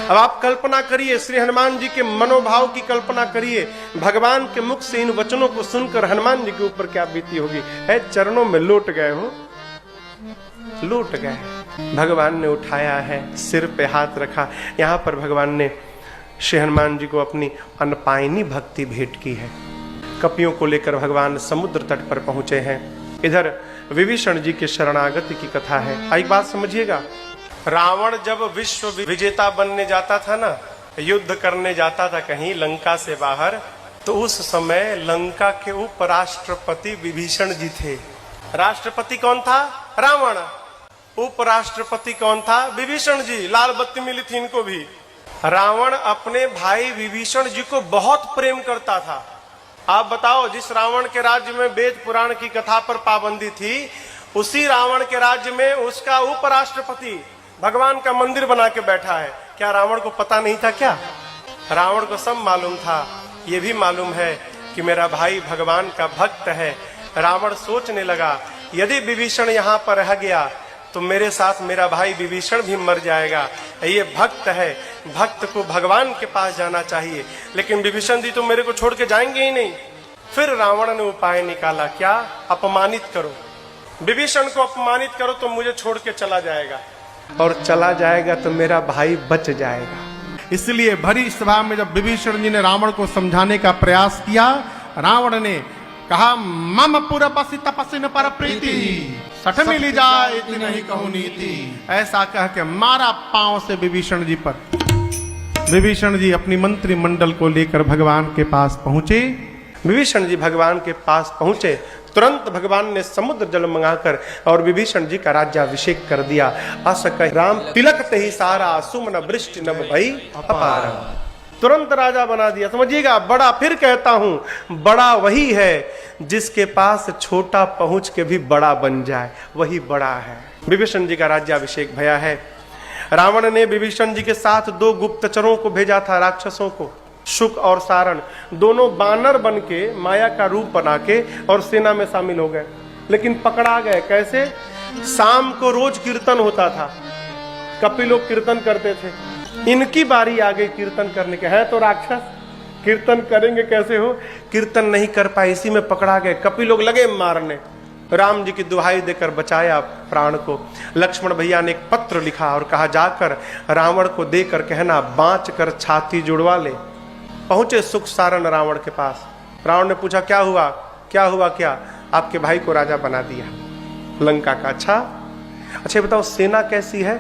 अब आप कल्पना करिए, श्री हनुमान जी के मनोभाव की कल्पना करिए, भगवान के मुख से इन वचनों को सुनकर हनुमान जी के ऊपर क्या बीती होगी। है चरणों में लौट गए हो, लौट गए। भगवान ने उठाया है, सिर पे हाथ रखा। यहां पर भगवान ने श्री हनुमान जी को अपनी अनपायनी भक्ति भेंट की है। कपियों को लेकर भगवान समुद्र तट पर पहुंचे हैं। इधर विभीषण जी के शरणागति की कथा है। एक बात समझिएगा, रावण जब विश्व विजेता बनने जाता था ना, युद्ध करने जाता था कहीं लंका से बाहर, तो उस समय लंका के उपराष्ट्रपति विभीषण जी थे। राष्ट्रपति कौन था? रावण। उपराष्ट्रपति कौन था? विभीषण जी। लाल बत्ती मिली थी इनको भी। रावण अपने भाई विभीषण जी को बहुत प्रेम करता था। आप बताओ, जिस रावण के राज्य में वेद पुराण की कथा पर पाबंदी थी, उसी रावण के राज्य में उसका उपराष्ट्रपति भगवान का मंदिर बना के बैठा है। क्या रावण को पता नहीं था? क्या रावण को सब मालूम था। ये भी मालूम है कि मेरा भाई भगवान का भक्त है। रावण सोचने लगा, यदि विभीषण यहाँ पर रह गया तो मेरे साथ मेरा भाई विभीषण भी मर जाएगा। ये भक्त है, भक्त को भगवान के पास जाना चाहिए, लेकिन विभीषण जी तो मेरे को छोड़ के जाएंगे ही नहीं। फिर रावण ने उपाय निकाला, क्या? अपमानित करो, विभीषण को अपमानित करो तो मुझे छोड़ के चला जाएगा, और चला जाएगा तो मेरा भाई बच जाएगा। इसलिए भरी सभा में जब विभीषण जी ने रावण को समझाने का प्रयास किया, रावण ने कहा, मम पुर बसी तपस्वी न पर प्रीति, सठ मिली जाए इतनी नहीं कहूं नीति। ऐसा कह के मारा पांव से विभीषण जी पर। विभीषण जी अपनी मंत्रिमंडल को लेकर भगवान के पास पहुंचे। विभीषण जी भगवान के पास पहुंचे, तुरंत भगवान ने समुद्र जल मंगाकर और विभीषण जी का राज्याभिषेक कर दिया। अस कहि राम तिलक ते ही सारा, सुमन वृष्टि नभ भई अपार। तुरंत राजा बना दिया। समझिएगा, बड़ा, फिर कहता हूं, बड़ा वही है जिसके पास छोटा पहुंच के भी बड़ा बन जाए, वही बड़ा है। विभीषण जी का राज्याभिषेक भया है। रावण ने विभीषण जी के साथ 2 गुप्तचरों को भेजा था, राक्षसों को, शुक और सारण। दोनों बानर बन के माया का रूप बना के और सेना में शामिल हो गए, लेकिन पकड़ा गए। कैसे? शाम को रोज कीर्तन होता था, कपिल लोग कीर्तन करते थे। इनकी बारी आ गई कीर्तन करने के। है तो राक्षस, कीर्तन करेंगे कैसे हो? कीर्तन नहीं कर पाए, इसी में पकड़ा गए। कपिल लोग लगे मारने। राम जी की दुहाई देकर बचाया प्राण को। लक्ष्मण भैया ने एक पत्र लिखा और कहा, जाकर रावण को देकर कहना, बांच कर छाती जुड़वा ले। पहुंचे सुख सारण रावण के पास। रावण ने पूछा, क्या हुआ? क्या हुआ? क्या? आपके भाई को राजा बना दिया लंका का। अच्छा, बताओ सेना कैसी है?